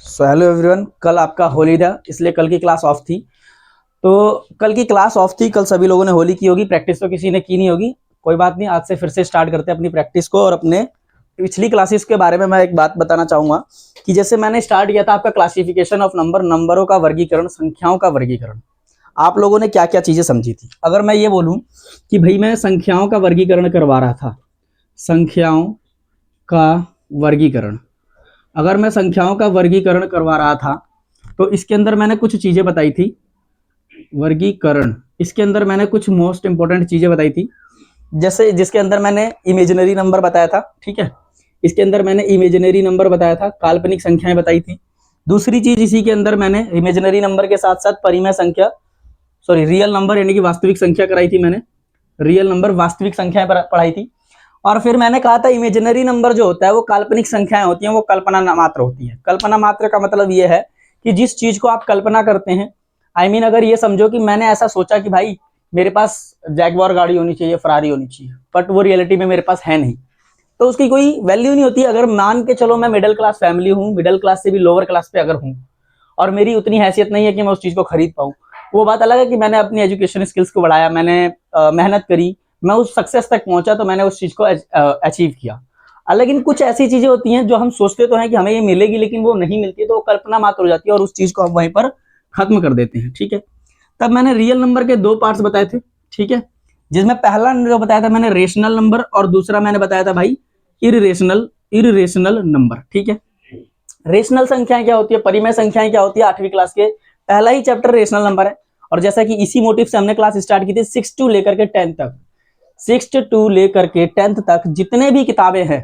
Hello everyone, कल आपका होली था इसलिए कल की क्लास ऑफ थी। तो कल की क्लास ऑफ थी, कल सभी लोगों ने होली की होगी, प्रैक्टिस तो किसी ने की नहीं होगी। कोई बात नहीं, आज से फिर से स्टार्ट करते हैं अपनी प्रैक्टिस को। और अपने पिछली क्लासेस के बारे में मैं एक बात बताना चाहूंगा कि जैसे मैंने स्टार्ट किया था आपका क्लासिफिकेशन ऑफ नंबर, नंबरों का वर्गीकरण, संख्याओं का वर्गीकरण। आप लोगों ने क्या क्या चीजें समझी थी? अगर मैं ये बोलूं कि भाई मैं संख्याओं का वर्गीकरण करवा रहा था, संख्याओं का वर्गीकरण, अगर मैं संख्याओं का वर्गीकरण करवा रहा था तो इसके अंदर मैंने कुछ चीजें बताई थी। वर्गीकरण, इसके अंदर मैंने कुछ मोस्ट इंपॉर्टेंट चीजें बताई थी। जैसे जिसके अंदर मैंने इमेजिनरी नंबर बताया था, ठीक है, इसके अंदर मैंने इमेजिनरी नंबर बताया था, काल्पनिक संख्याएं बताई थी। दूसरी चीज इसी के अंदर मैंने इमेजिनरी नंबर के साथ साथ परिमेय संख्या, सॉरी रियल नंबर यानी कि वास्तविक संख्या कराई थी। मैंने रियल नंबर वास्तविक संख्याएं पढ़ाई थी। और फिर मैंने कहा था इमेजिनरी नंबर जो होता है वो काल्पनिक संख्याएं होती हैं, वो कल्पना मात्र होती है। कल्पना मात्र का मतलब ये है कि जिस चीज को आप कल्पना करते हैं, अगर ये समझो कि मैंने ऐसा सोचा कि भाई मेरे पास जैगवार गाड़ी होनी चाहिए, फरारी होनी चाहिए, बट वो रियलिटी में मेरे पास है नहीं, तो उसकी कोई वैल्यू नहीं होती। अगर मान के चलो मैं मिडिल क्लास फैमिली हूँ, मिडिल क्लास से भी लोअर क्लास पे अगर हूँ, और मेरी उतनी हैसियत नहीं है कि मैं उस चीज को खरीद पाऊँ, वो बात अलग है कि मैंने अपनी एजुकेशन स्किल्स को बढ़ाया, मैंने मेहनत करी, मैं उस सक्सेस तक पहुंचा, तो मैंने उस चीज को अचीव किया। लेकिन कुछ ऐसी चीजें होती हैं जो हम सोचते तो हैं कि हमें ये मिलेगी, लेकिन वो नहीं मिलती, तो वो कल्पना मात्र हो जाती है और उस चीज को हम वहीं पर खत्म कर देते हैं। ठीक है, तब मैंने रियल नंबर के दो पार्ट्स बताए थे, ठीक है, जिसमें पहला जो बताया था मैंने रेशनल नंबर, और दूसरा मैंने बताया था भाई इरेशनल नंबर। ठीक है, रेशनल संख्याएं क्या होती है, परिमेय संख्याएं क्या होती है, 8वीं क्लास के पहला ही चैप्टर रेशनल नंबर है। और जैसा कि इसी मोटिव से हमने क्लास स्टार्ट की थी 6 टू लेकर के 10 तक, 6 टू लेकर के 10th तक जितने भी किताबें हैं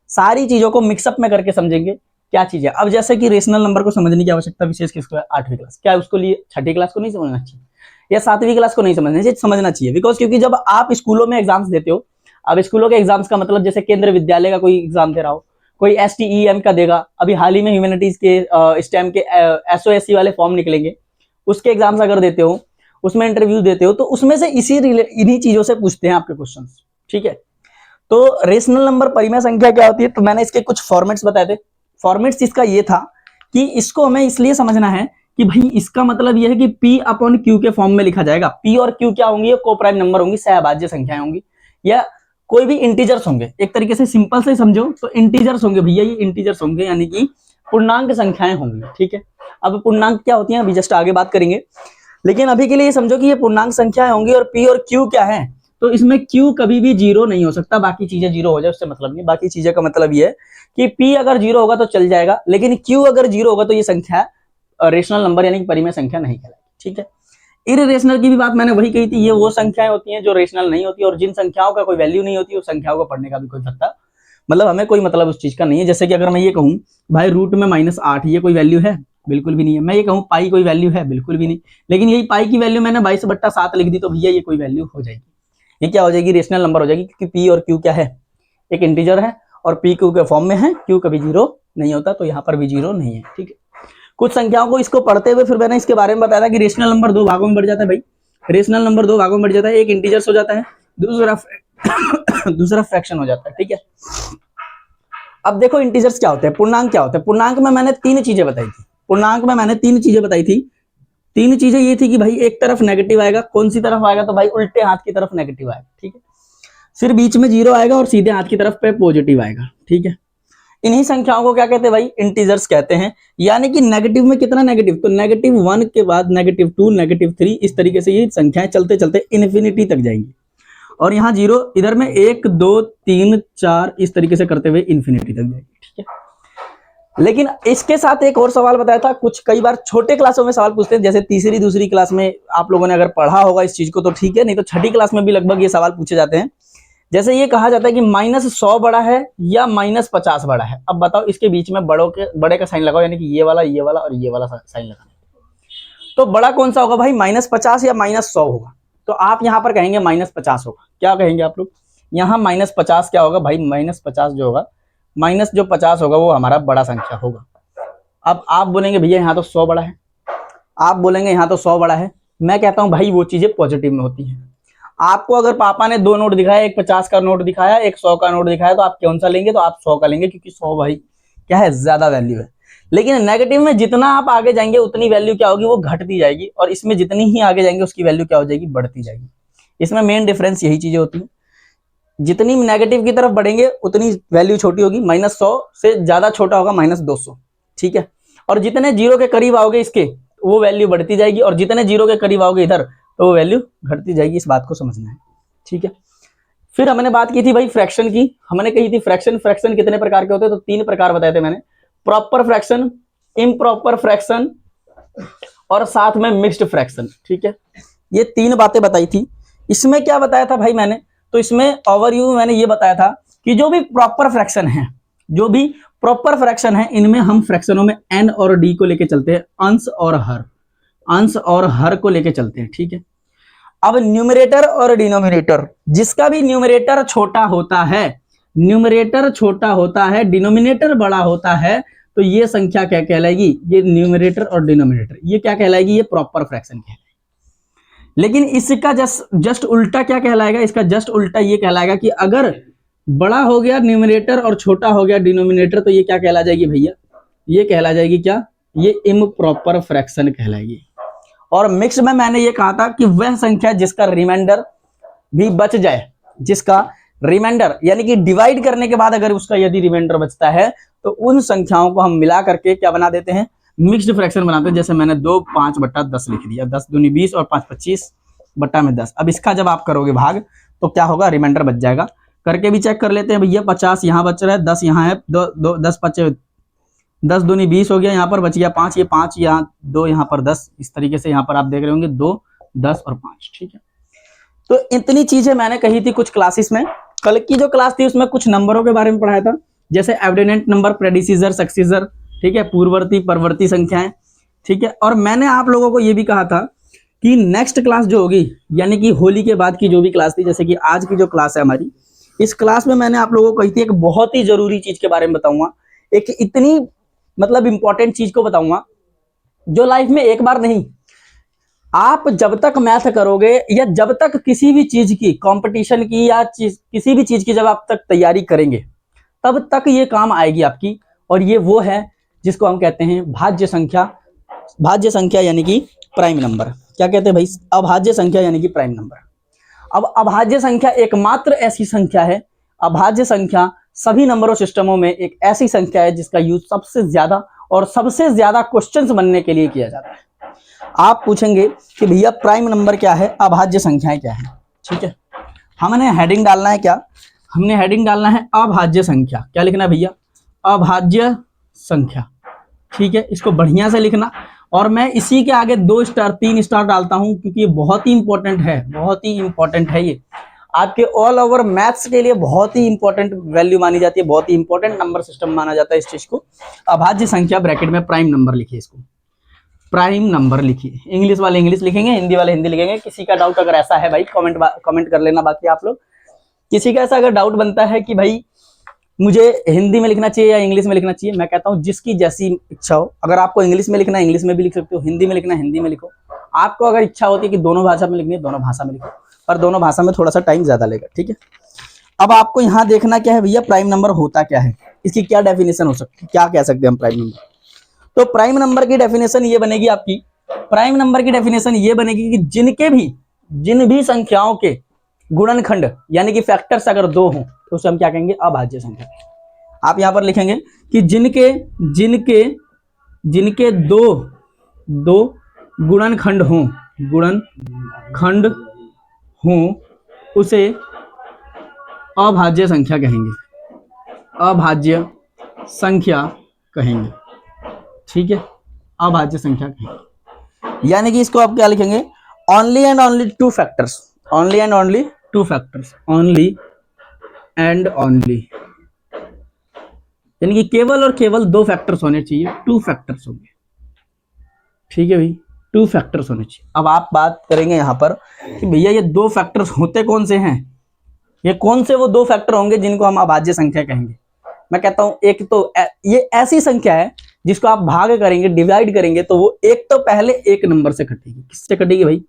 सारी चीजों को मिक्सअप में करके समझेंगे क्या चीज है। अब जैसे कि रेशनल नंबर को समझने की आवश्यकता विशेष किसको है? 8वीं क्लास। क्या उसको लिए 6ठी क्लास को नहीं समझना चाहिए या 7वीं क्लास को नहीं समझना चाहिए? समझना चाहिए, बिकॉज क्योंकि जब आप स्कूलों में एग्जाम्स देते हो, अब स्कूलों के एग्जाम्स का मतलब जैसे केंद्र विद्यालय का कोई एग्जाम दे रहा हो, कोई STEM का देगा, अभी हाल ही में ह्यूमैनिटीज के स्टेम के SOSC वाले फॉर्म निकलेंगे, उसके एग्जाम्स अगर देते हो, उसमें इंटरव्यू देते हो, तो उसमें से इन्हीं चीजों से पूछते हैं आपके क्वेश्चंस। ठीक है, तो रेशनल नंबर परिमेय संख्या क्या होती है, तो मैंने इसके कुछ फॉर्मेट्स बताए थे। फॉर्मेट्स इसका ये था कि इसको हमें इसलिए समझना है कि भाई इसका मतलब ये है कि P अपॉन Q के फॉर्म में लिखा जाएगा। P और Q क्या होंगी? कोप्राइम नंबर होंगी, सहभाज्य संख्याएं होंगी, या कोई भी इंटीजर्स होंगे। एक तरीके से सिंपल से समझो तो इंटीजर्स होंगे भैया, ये इंटीजर्स होंगे यानी कि पूर्णांक संख्याएं होंगी। ठीक है, अब पूर्णांक क्या होती हैं अभी जस्ट आगे बात करेंगे, लेकिन अभी के लिए समझो कि ये पूर्णांक संख्याएं होंगी। और P और Q क्या है, तो इसमें Q कभी भी जीरो नहीं हो सकता, बाकी चीजें जीरो हो जाए उससे मतलब नहीं। बाकी चीजें का मतलब ये है कि P अगर जीरो होगा तो चल जाएगा, लेकिन Q अगर जीरो होगा तो ये संख्या रेशनल नंबर यानी कि परिमेय संख्या नहीं कहलाएगी। ठीक है, इरेशनल की भी बात मैंने वही कही थी, ये वो संख्याएं होती हैं जो रेशनल नहीं होती, और जिन संख्याओं का कोई वैल्यू नहीं होती, उस संख्याओं को पढ़ने का भी कोई पता, मतलब हमें कोई मतलब उस चीज का नहीं है। जैसे कि अगर मैं ये कहूं भाई रूट में -8, ये कोई वैल्यू है? बिल्कुल भी नहीं है। मैं ये कहूं पाई कोई वैल्यू है? बिल्कुल भी नहीं। लेकिन यही पाई की वैल्यू मैंने 22/7 लिख दी, तो भैया ये कोई वैल्यू हो जाएगी, ये क्या हो जाएगी? रेशनल नंबर हो जाएगी, क्योंकि P और Q क्या है? एक इंटीजर है, और P Q के फॉर्म में है, Q कभी जीरो नहीं होता, तो यहाँ पर भी जीरो नहीं है। ठीक है, कुछ संख्याओं को इसको पढ़ते हुए फिर मैंने इसके बारे में बताया था कि रेशनल नंबर दो भागों में बढ़ जाता है भाई, रेशनल नंबर दो भागों में बढ़ जाता है, एक इंटीजर्स हो जाता है, दूसरा दूसरा फ्रैक्शन हो जाता है। ठीक है, अब देखो इंटीजर्स क्या होते हैं, पूर्णांक क्या होते हैं। पूर्णांक में मैंने तीन चीजें बताई थी, पूर्णांक में मैंने तीन चीजें बताई थी। तीन चीजें ये थी कि भाई एक तरफ नेगेटिव आएगा, कौन सी तरफ आएगा? तो भाई उल्टे हाथ की तरफ नेगेटिव आएगा। ठीक है, फिर बीच में जीरो आएगा और सीधे हाथ की तरफ पे पॉजिटिव आएगा। ठीक है, इन्हीं संख्याओं को क्या कहते हैं भाई? इंटीजर्स कहते हैं। यानी कि नेगेटिव में कितना नेगेटिव? तो -1 के बाद -2, -3, इस तरीके से ये संख्याएं चलते चलते इन्फिनिटी तक जाएंगी। और यहाँ जीरो इधर में 1 2 3 4 इस तरीके से करते हुए इन्फिनिटी तक जाएगी। ठीक है, लेकिन इसके साथ एक और सवाल बताया था, कुछ कई बार छोटे क्लासों में सवाल पूछते हैं, जैसे तीसरी दूसरी क्लास में आप लोगों ने अगर पढ़ा होगा इस चीज को तो ठीक है, नहीं तो छठी क्लास में भी लगभग ये सवाल पूछे जाते हैं। जैसे ये कहा जाता है कि -100 बड़ा है या -50 बड़ा है। अब बताओ इसके बीच में बड़े का साइन लगाओ, यानी कि ये वाला और ये वाला साइन लगाना, तो बड़ा कौन सा होगा भाई? -50 या -100 होगा? तो आप यहाँ पर कहेंगे -50 होगा। क्या कहेंगे आप लोग? यहाँ -50 क्या होगा भाई? -50 जो होगा, माइनस जो 50 होगा वो हमारा बड़ा संख्या होगा। अब आप बोलेंगे भैया यहाँ तो 100 बड़ा है, आप बोलेंगे यहाँ तो 100 बड़ा है। मैं कहता हूँ भाई वो चीजें पॉजिटिव में होती हैं। आपको अगर पापा ने दो नोट दिखाया, एक 50 का नोट दिखाया, एक 100 का नोट दिखाया, तो आप कौन सा लेंगे? तो आप 100 का लेंगे, क्योंकि 100 भाई क्या है? ज्यादा वैल्यू है। लेकिन नेगेटिव में जितना आप आगे जाएंगे उतनी वैल्यू क्या होगी, वो घटती जाएगी, और इसमें जितनी ही आगे जाएंगे उसकी वैल्यू क्या हो जाएगी, बढ़ती जाएगी। इसमें मेन डिफरेंस यही चीजें होती है। जितनी नेगेटिव की तरफ बढ़ेंगे उतनी वैल्यू छोटी होगी, -100 से ज्यादा छोटा होगा -200, ठीक है। और जितने जीरो के करीब आओगे इसके, वो वैल्यू बढ़ती जाएगी, और जितने जीरो के करीब आओगे इधर, तो वो वैल्यू घटती जाएगी। इस बात को समझना है, ठीक है। फिर हमने बात की थी भाई फ्रैक्शन की। हमने कही थी फ्रैक्शन कितने प्रकार के होते हैं, तो 3 प्रकार बताए थे मैंने, प्रॉपर फ्रैक्शन, इम्प्रॉपर फ्रैक्शन और साथ में मिक्स्ड फ्रैक्शन, ठीक है। ये 3 बातें बताई थी। इसमें क्या बताया था भाई मैंने, तो इसमें ओवरव्यू में मैंने ये बताया था कि जो भी प्रॉपर फ्रैक्शन है, जो भी प्रॉपर फ्रैक्शन है, इनमें हम फ्रैक्शनों में n और d को लेके चलते हैं, अंश और हर को लेके चलते हैं, ठीक है। अब न्यूमरेटर और डिनोमिनेटर, जिसका भी न्यूमरेटर छोटा होता है, डिनोमिनेटर बड़ा होता है, तो ये संख्या क्या कहलाएगी, ये न्यूमरेटर और डिनोमिनेटर, ये क्या कहलाएगी, ये प्रॉपर फ्रैक्शन कहलाएगी। लेकिन इसका जस्ट उल्टा क्या कहलाएगा, इसका जस्ट उल्टा ये कहलाएगा कि अगर बड़ा हो गया न्यूमरेटर और छोटा हो गया डिनोमिनेटर, तो ये क्या कहला जाएगी भैया, ये कहला जाएगी क्या, ये इम्प्रॉपर फ्रैक्शन कहलाएगी। और मिक्स में मैंने ये कहा था कि वह संख्या जिसका रिमाइंडर भी बच जाए, जिसका रिमाइंडर यानी कि डिवाइड करने के बाद अगर उसका यदि रिमाइंडर बचता है, तो उन संख्याओं को हम मिला करके क्या बना देते हैं, मिक्स्ड फ्रैक्शन बनाते हैं। जैसे मैंने 2 5 बटा 10 लिख दिया, 10 दूनी 20 और 5 25 बटा में 10। अब इसका जब आप करोगे भाग, तो क्या होगा, रिमाइंडर बच जाएगा। करके भी चेक कर लेते हैं भैया, 50 यहाँ बच रहा है, 10 यहाँ है, 10 5 10 दूनी 20 हो गया, यहाँ पर बच गया 5, ये 5 यहाँ 2, यहाँ पर 10, इस तरीके से यहाँ पर आप देख रहे होंगे 2 10 और 5, ठीक है। तो इतनी चीजें मैंने कही थी कुछ क्लासेस में। कल की जो क्लास थी उसमें कुछ नंबरों के बारे में पढ़ाया था, जैसे एविडेंट नंबर, प्रेडिसीजर, सक्सीजर, ठीक है, पूर्ववर्ती परवर्ती संख्याएं, ठीक है। और मैंने आप लोगों को ये भी कहा था कि नेक्स्ट क्लास जो होगी, यानी कि होली के बाद की जो भी क्लास थी, जैसे कि आज की जो क्लास है हमारी, इस क्लास में मैंने आप लोगों को कही थी एक बहुत ही जरूरी चीज के बारे में बताऊंगा, एक इतनी मतलब इंपॉर्टेंट चीज को बताऊंगा जो लाइफ में एक बार नहीं, आप जब तक मैथ करोगे या जब तक किसी भी चीज की कंपटीशन की या किसी भी चीज की जब आप तक तैयारी करेंगे, तब तक ये काम आएगी आपकी। और ये वो है जिसको हम कहते हैं भाज्य संख्या। भाज्य संख्या यानी कि प्राइम नंबर। क्या कहते हैं भाई, अभाज्य संख्या यानी कि प्राइम नंबर। अब अभाज्य संख्या एकमात्र ऐसी संख्या है, अभाज्य संख्या सभी नंबरों सिस्टमों में एक ऐसी संख्या है जिसका यूज सबसे ज्यादा और सबसे ज्यादा क्वेश्चंस बनने के लिए किया जाता है। आप पूछेंगे कि भैया प्राइम नंबर क्या है, अभाज्य संख्याएं क्या है, ठीक है। हमने हेडिंग डालना है क्या, हमने हेडिंग डालना है अभाज्य संख्या। क्या लिखना है भैया, अभाज्य संख्या, ठीक है। इसको बढ़िया से लिखना, और मैं इसी के आगे 2 स्टार 3 स्टार डालता हूं, क्योंकि ये बहुत ही इंपॉर्टेंट है, बहुत ही इंपॉर्टेंट है। ये आपके ऑल ओवर मैथ्स के लिए बहुत ही इंपॉर्टेंट वैल्यू मानी जाती है, बहुत ही इंपॉर्टेंट नंबर सिस्टम माना जाता है इस चीज को। अभाज्य संख्या ब्रैकेट में प्राइम नंबर लिखिए, इसको प्राइम नंबर लिखिए। इंग्लिश वाले इंग्लिश लिखेंगे, हिंदी वाले हिंदी लिखेंगे। किसी का डाउट अगर ऐसा है भाई कमेंट कर लेना। बाकी आप लोग किसी का ऐसा अगर डाउट बनता है कि भाई मुझे हिंदी में लिखना चाहिए या इंग्लिश में लिखना चाहिए, मैं कहता हूं जिसकी जैसी इच्छा हो। अगर आपको इंग्लिश में लिखना है इंग्लिश में भी लिख सकते हो, हिंदी में लिखना है हिंदी में लिखो। आपको अगर इच्छा होती है कि दोनों भाषा में लिखनी है दोनों भाषा में लिखो, पर दोनों भाषा में थोड़ा सा टाइम ज्यादा लेगा, ठीक है। अब आपको यहाँ देखना क्या है भैया, प्राइम नंबर होता क्या है, इसकी क्या डेफिनेशन हो सकती है, क्या कह सकते हैं हम प्राइम नंबर। तो प्राइम नंबर की डेफिनेशन ये बनेगी आपकी, प्राइम नंबर की डेफिनेशन ये बनेगी कि जिन भी संख्याओं के गुणनखंड यानी कि फैक्टर्स अगर 2 हों, तो उसे हम क्या कहेंगे, अभाज्य संख्या। आप यहां पर लिखेंगे कि जिनके दो गुणनखंड हों उसे अभाज्य संख्या कहेंगे, अभाज्य संख्या कहेंगे, ठीक है, अभाज्य संख्या कहेंगे। यानी कि इसको आप क्या लिखेंगे, only and only 2 factors, only and only 2 factors, only and only, यानी कि केवल और केवल 2 फैक्टर्स होने चाहिए, 2 फैक्टर्स होंगे, ठीक है भाई, 2 फैक्टर्स होने चाहिए। अब आप बात करेंगे यहां पर कि भैया ये 2 फैक्टर्स होते कौन से हैं, ये कौन से वो 2 फैक्टर होंगे जिनको हम अभाज्य संख्या कहेंगे। मैं कहता हूं एक तो ये ऐसी संख्या है जिसको आप भाग करेंगे, डिवाइड करेंगे, तो वो एक तो पहले 1 नंबर से कटेगी। किससे कटेगी भाई,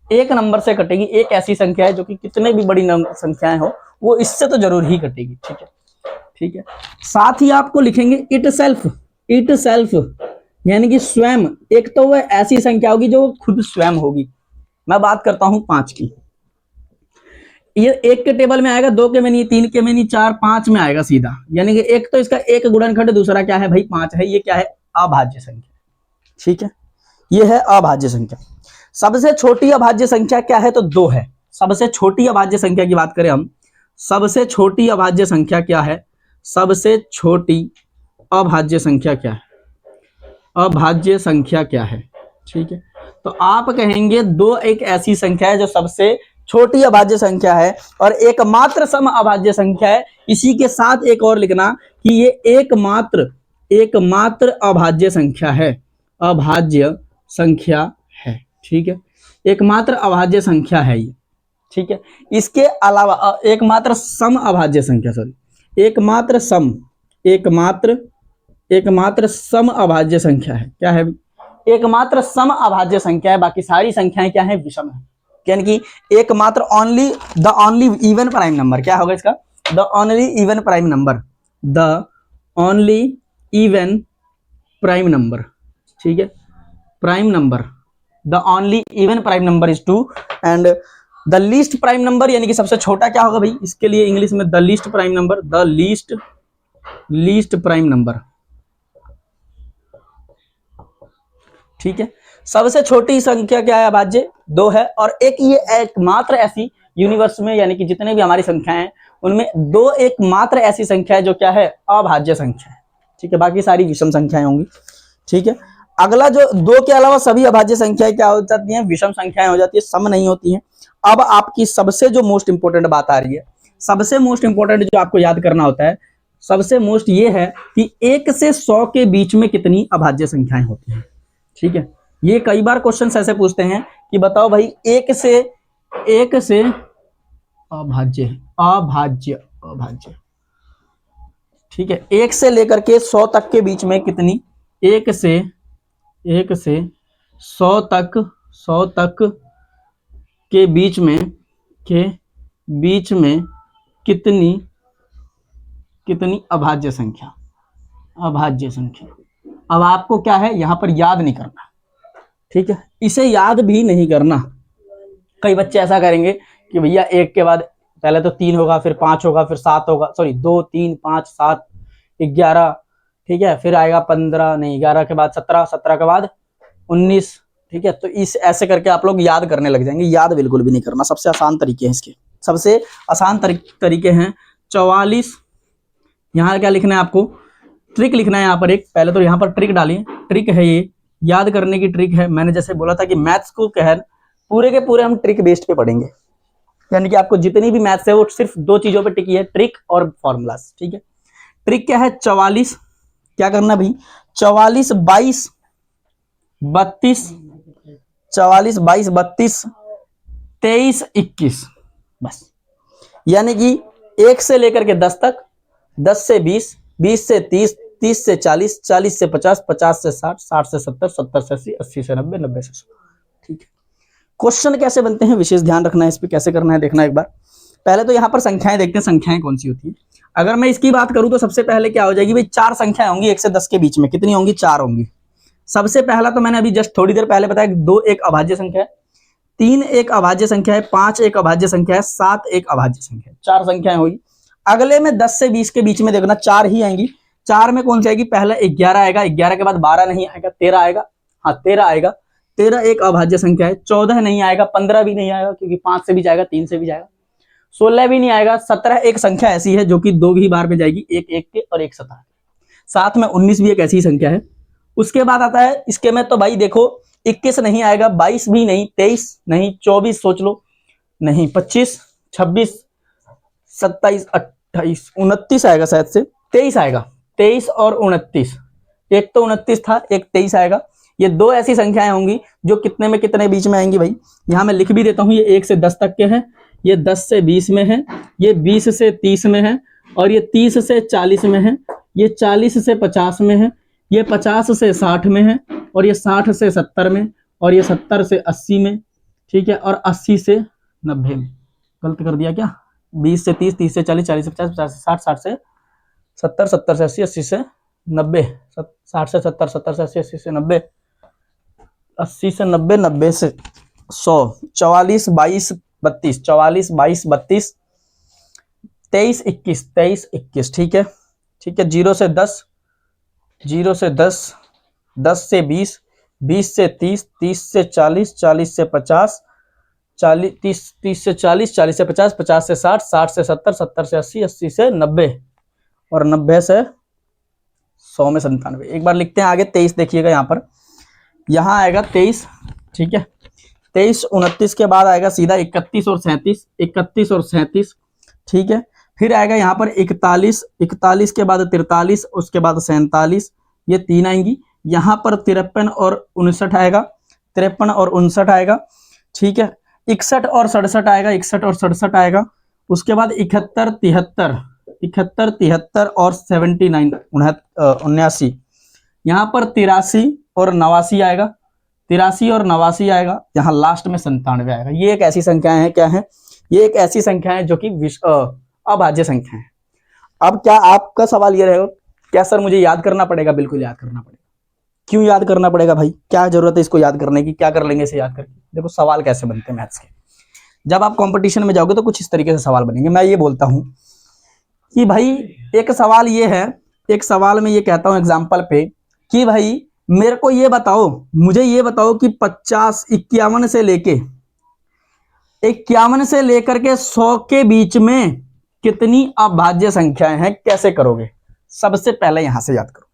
1 नंबर से कटेगी। एक ऐसी संख्या है जो कि कितने भी बड़ी संख्याएं हो वो इससे तो जरूर ही कटेगी, ठीक है, ठीक है। साथ ही आपको लिखेंगे इट इट सेल्फ यानी कि स्वयं, एक तो वह ऐसी संख्या होगी जो खुद स्वयं होगी। मैं बात करता हूं 5 की, ये 1 के टेबल में आएगा, 2 के में नहीं, 3 के में नहीं, 4 5 में आएगा सीधा, यानी कि एक तो इसका एक गुणनखंड, दूसरा क्या है भाई 5 है। ये क्या है? अभाज्य संख्या। ठीक है, ये है अभाज्य संख्या। सबसे छोटी अभाज्य संख्या क्या है? तो 2 है। सबसे छोटी अभाज्य संख्या की बात करें हम, सबसे छोटी अभाज्य संख्या क्या है? सबसे छोटी अभाज्य संख्या क्या है? अभाज्य संख्या क्या है? ठीक है, तो आप कहेंगे 2 एक ऐसी संख्या है जो सबसे छोटी अभाज्य संख्या है और एकमात्र सम अभाज्य संख्या है। इसी के साथ एक और लिखना कि ये एकमात्र अभाज्य संख्या है, अभाज्य संख्या है। ठीक है, एकमात्र अभाज्य संख्या है ये। ठीक है, इसके अलावा एकमात्र सम अभाज्य संख्या, सॉरी एकमात्र सम अभाज्य संख्या है। क्या है? एकमात्र सम अभाज्य संख्या है, बाकी सारी संख्याएं क्या है? विषम है। यानी कि एकमात्र the only even prime number. क्या होगा इसका? The only even prime number, the only even prime number. ठीक है, prime number, the only even prime number is 2 and the least prime number यानी कि सबसे छोटा क्या होगा भाई? इसके लिए इंग्लिश में the least prime number, the least prime number. ठीक है, सबसे छोटी संख्या क्या है? अभाज्य 2 है। और एक ये एकमात्र ऐसी यूनिवर्स में, यानी कि जितने भी हमारी संख्याएं हैं उनमें 2 एकमात्र ऐसी संख्या है जो क्या है? अभाज्य संख्या है। ठीक है, बाकी सारी विषम संख्याएं होंगी। ठीक है, अगला जो 2 के अलावा सभी अभाज्य संख्याएं क्या हो जाती हैं? विषम संख्याएं हो जाती है, सम नहीं होती हैं। अब आपकी सबसे जो मोस्ट इंपोर्टेंट बात आ रही है, सबसे मोस्ट इंपोर्टेंट जो आपको याद करना होता है, सबसे मोस्ट ये है कि 1 से 100 के बीच में कितनी अभाज्य संख्याएं होती हैं। ठीक है, ये कई बार क्वेश्चन ऐसे पूछते हैं कि बताओ भाई 1 से अभाज्य। ठीक है, 1 से लेकर के 100 तक के बीच में कितनी, 1 से 100 तक के बीच में कितनी अभाज्य संख्या। अब आपको क्या है यहां पर याद नहीं करना। ठीक है, इसे याद भी नहीं करना। कई बच्चे ऐसा करेंगे कि भैया 1 के बाद पहले तो 3 होगा, फिर 5 होगा, फिर 7 होगा, सॉरी 2 3 5 7 11, ठीक है, फिर आएगा 15, नहीं 11 के बाद 17, 17 के बाद 19। ठीक है, तो इस ऐसे करके आप लोग याद करने लग जाएंगे। याद बिल्कुल भी नहीं करना। सबसे आसान तरीके हैं इसके, सबसे आसान तरीके हैं 44। यहाँ क्या लिखना है आपको? ट्रिक लिखना है यहाँ पर एक। पहले तो यहाँ पर ट्रिक डालिए, ट्रिक है ये, याद करने की ट्रिक है। मैंने जैसे बोला था कि मैथ्स को कहर पूरे के पूरे हम ट्रिक बेस्ड पे पढ़ेंगे, यानी कि आपको जितनी भी मैथ्स है वो सिर्फ 2 चीजों पे टिकी है, ट्रिक और फॉर्मूलास। ठीक है, ट्रिक क्या है? 44 क्या करना भाई? 44 22 32, 44 22 32 23 21, बस। यानी कि 1 से लेकर के 10 तक, 10 से 20, 20 से 30, 30 से 40, 40 से 50, 50 से 60, 60 से 70, 70 से 80, 80 से 90, 90 से 100। ठीक है, क्वेश्चन कैसे बनते हैं विशेष ध्यान रखना है, इस पे कैसे करना है देखना एक बार। पहले तो यहाँ पर संख्याएं देखते हैं, संख्याएं कौन सी होती है। अगर मैं इसकी बात करूं तो सबसे पहले क्या हो जाएगी भाई? 4 संख्याएं होंगी 1 से 10 के बीच में। कितनी होंगी? 4 होंगी। सबसे पहला तो मैंने अभी जस्ट थोड़ी देर पहले बताया 2 एक अभाज्य संख्या है, 3 एक अभाज्य संख्या है, 5 एक अभाज्य संख्या है, 7 एक अभाज्य संख्या है। 4 संख्याएं होगी। अगले में 10 से 20 के बीच में देखना 4 ही आएंगी। 4 में कौन सी आएगी? पहला 11 आएगा, 11 के बाद 12 नहीं आएगा, 13 आएगा, हाँ 13 आएगा, 13 एक अभाज्य संख्या है। 14 नहीं आएगा, 15 भी नहीं आएगा क्योंकि 5 से भी जाएगा, 3 से भी जाएगा, 16 भी नहीं आएगा। 17 एक संख्या ऐसी है जो कि 2 ही बार पे जाएगी, एक एक के और एक 17। साथ में 19 भी एक ऐसी संख्या है। उसके बाद आता है इसके में तो भाई देखो 21 नहीं आएगा, 22 भी नहीं, 23 नहीं, 24 सोच लो नहीं, 25 26 27 28 29 आएगा शायद से, 23 आएगा, 23 और 29। एक तो 29 था, एक 23 आएगा। ये 2 ऐसी संख्याएं होंगी जो कितने में कितने बीच में आएंगी भाई? यहां मैं लिख भी देता हूं, ये 1 से 10 तक के हैं, ये 10 से 20 में है, ये 20 से 30 में है, और ये 30 से 40 में है, ये 40 से 50 में है, ये 50 से 60 में है, और ये 60 से 70 में, और ये 70 से 80 में। ठीक है, और 80 से 90 में। गलत कर दिया क्या? 20 से 30, 30 से 40, 40 से 50, 50 से 60, 60 से 70, 70 से 80, 80 से 90, 60 से 70, 70 से 80, 80 से 90, 80 से 90, 90 से 100, 44, 22, 32, 44, 22, 32, 23, 21, 23, 21, ठीक है, ठीक है। 0 से 10, 0 से 10, 10 से 20, 20 से 30, 30 से 40, 40 से 50, 40, 30, 30 से 40, 40 से 50, 50 से 60, 60 से 70, 70 से 80, 80 से 90 और 90 से 100 में 97। एक बार लिखते हैं आगे। 23 देखिएगा यहाँ पर, यहाँ आएगा 23, ठीक है। 23, 29 के बाद आएगा सीधा 31 और 37, 31 और 37, ठीक है। फिर आएगा यहाँ पर 41, 41 के बाद 43, उसके बाद 47, ये 3 आएंगी। यहाँ पर 53 और 59 आएगा, 53 और 59 आएगा, ठीक है। 61 और 67 आएगा, 61 और 67 आएगा। उसके बाद 71, 73, 71, 73 और 79, 79। यहाँ पर 83 और 89 आएगा, 83 और 89 आएगा। यहाँ लास्ट में 97 आएगा। ये एक ऐसी संख्याएं हैं, क्या है, ये एक ऐसी संख्या है जो कि अभाज्य संख्या है। अब क्या आपका सवाल ये रहेगा, क्या सर मुझे याद करना पड़ेगा? बिल्कुल याद करना पड़ेगा। क्यों याद करना पड़ेगा भाई? क्या जरूरत है इसको याद करने की? क्या कर लेंगे इसे याद करके? देखो सवाल कैसे बनते हैं मैथ्स के। जब आप कंपटीशन में जाओगे तो कुछ इस तरीके से सवाल बनेंगे। मैं ये बोलता हूं कि भाई एक सवाल ये है, एक सवाल में ये कहता हूं एग्जाम्पल पे कि भाई मेरे को ये बताओ, मुझे ये बताओ कि 50, 51 से लेके 51 से लेकर के 100 के बीच में कितनी अभाज्य संख्याएं हैं, कैसे करोगे? सबसे पहले यहां से याद करो।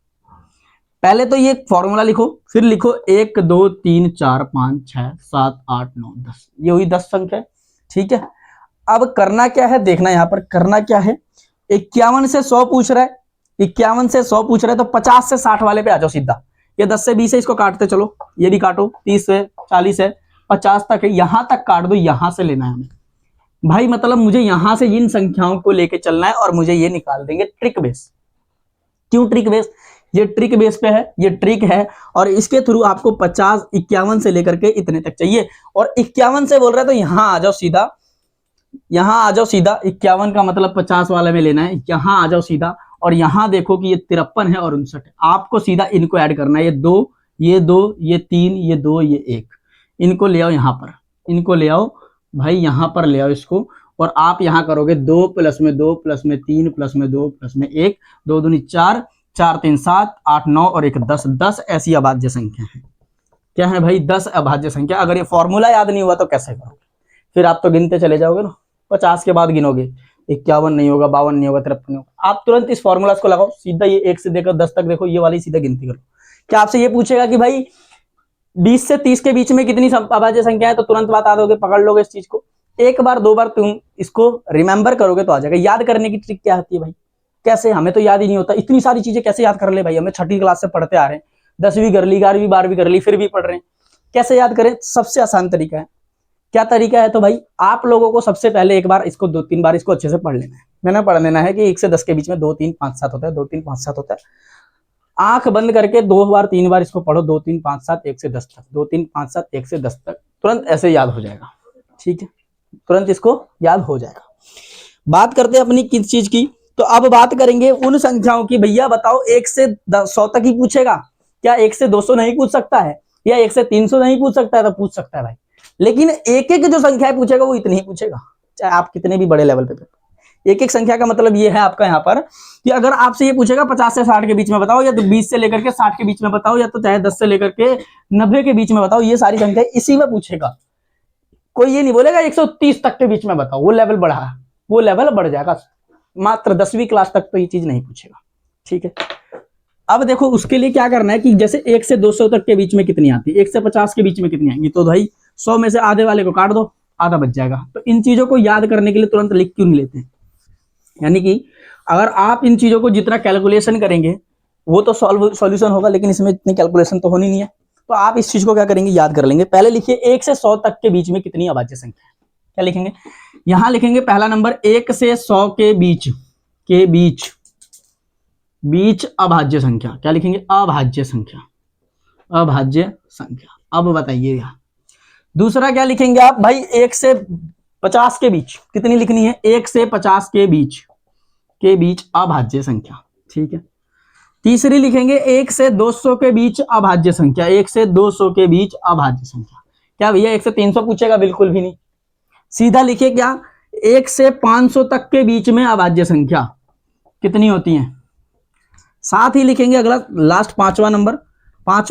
पहले तो ये फॉर्मूला लिखो, फिर लिखो 1, 2, 3, 4, 5, 6, 7, 8, 9, 10। ये हुई 10 संख्या, ठीक है। अब करना क्या है, देखना यहां पर करना क्या है। 51 से 100 पूछ रहा है, 51 से 100 पूछ रहा है, तो 50 से 60 वाले पे आ जाओ सीधा। ये 10 से 20 है, इसको काटते चलो, ये भी काटो, 30 है, 40 है, 50 तक है, यहां तक काट दो। यहां से लेना है हमें भाई, मतलब मुझे यहां से इन संख्याओं को लेके चलना है और मुझे ये निकाल देंगे ट्रिक बेस। क्यों ट्रिक बेस? ये ट्रिक बेस पे है, ये ट्रिक है और इसके थ्रू आपको 50, 51 से लेकर के इतने तक चाहिए। और 51 से बोल रहा है तो यहां आ जाओ सीधा, यहां आ जाओ सीधा। 51 का मतलब 50 वाले में लेना है, यहां आ जाओ सीधा। और यहां देखो कि ये 53 है और 59 है, आपको सीधा इनको ऐड करना है। ये 2, ये 2, ये 3, ये 2, ये 1, इनको ले आओ यहां पर, इनको ले आओ भाई, यहां पर ले आओ इसको। और आप यहां करोगे 2 प्लस में 2 प्लस में 3 प्लस में 2 प्लस में 1, 2 दूनी 4, 4 3 7, 8 9 और 1 10, 10 ऐसी अभाज्य संख्या है। क्या है भाई? 10 अभाज्य संख्या। अगर ये फॉर्मूला याद नहीं हुआ तो कैसे करोगे? फिर आप तो गिनते चले जाओगे ना, 50 के बाद गिनोगे, 51 नहीं होगा, 52 नहीं होगा, 53 नहीं होगा। आप तुरंत इस फॉर्मूला को लगाओ सीधा, ये 1 से देकर 10 तक देखो, ये वाली सीधा गिनती करो। क्या आपसे ये पूछेगा कि भाई 20 से 30 के बीच में कितनी अभाज्य संख्या है, तो तुरंत बता दोगे, पकड़ लोगे इस चीज को। एक बार 2 बार तुम इसको रिमेंबर करोगे तो आ जाएगा। याद करने की ट्रिक क्या होती है भाई? कैसे? हमें तो याद ही नहीं होता, इतनी सारी चीजें कैसे याद कर ले भाई? हमें 6ठी क्लास से पढ़ते आ रहे हैं, 10वीं कर ली, 11वीं 12वीं कर ली, फिर भी पढ़ रहे हैं। कैसे याद करें? सबसे आसान तरीका है। क्या तरीका है? तो भाई आप लोगों को सबसे पहले एक बार इसको 2-3 बार इसको अच्छे से पढ़ लेना है। मैंने पढ़ लेना है कि 1 से 10 के बीच में 2 3 5 7 होता है, 2 3 5 7 होता है। आंख बंद करके 2 बार 3 बार इसको पढ़ो, 2 3 5 7 1 से 10 तक, 2 3 5 7 1 से 10 तक, तुरंत ऐसे याद हो जाएगा, ठीक है, तुरंत इसको याद हो जाएगा। बात करते हैं अपनी किस चीज की, तो अब बात करेंगे उन संख्याओं की। भैया बताओ 1 से 100 तक ही पूछेगा क्या? 1 से 200 नहीं पूछ सकता है? या 1 से 300 नहीं पूछ सकता है? तो पूछ सकता है भाई, लेकिन एक एक जो संख्या पूछेगा वो इतनी ही पूछेगा, चाहे आप कितने भी बड़े लेवल पे। एक एक संख्या का मतलब ये है आपका यहाँ पर कि अगर आपसे ये पूछेगा 50 से 60 के बीच में बताओ, या तो 20 से लेकर के 60 के बीच में बताओ, या तो चाहे 10 से लेकर के 90 के बीच में बताओ, ये सारी संख्या इसी में पूछेगा। कोई ये नहीं बोलेगा 130 तक के बीच में बताओ, वो लेवल बढ़ा, वो लेवल बढ़ जाएगा। मात्र 10वीं क्लास तक तो ये चीज नहीं पूछेगा, ठीक है। अब देखो उसके लिए क्या करना है कि जैसे 1 से 200 तक के बीच में कितनी आती है, 1 से 50 के बीच में कितनी आएंगी, तो भाई 100 में से आधे वाले को काट दो, आधा बच जाएगा। तो इन चीजों को याद करने के लिए तुरंत लिख क्यों नहीं लेते? यानी कि अगर आप इन चीजों को जितना कैलकुलेशन करेंगे वो तो सॉल्यूशन होगा, लेकिन इसमें इतनी कैलकुलेशन तो होनी नहीं है। तो आप इस चीज को क्या करेंगे, याद कर लेंगे। पहले लिखिए 1 से 100 तक के बीच में कितनी अभाज्य संख्या है। क्या लिखेंगे? यहां लिखेंगे पहला नंबर 1 से 100 के बीच अभाज्य संख्या। क्या लिखेंगे? अभाज्य संख्या, अभाज्य संख्या। अब बताइए यहां दूसरा क्या लिखेंगे आप भाई? 1 से 50 के बीच कितनी लिखनी है? 1 से 50 के बीच अभाज्य संख्या, ठीक है। तीसरी लिखेंगे 1 से 200 के बीच अभाज्य संख्या, 1 से 200 के बीच अभाज्य संख्या। क्या भैया 1 से 300 पूछेगा? बिल्कुल भी नहीं। सीधा लिखे क्या, 1 से 500 तक के बीच में अभाज्य संख्या कितनी होती है। साथ ही लिखेंगे अगला लास्ट पांचवा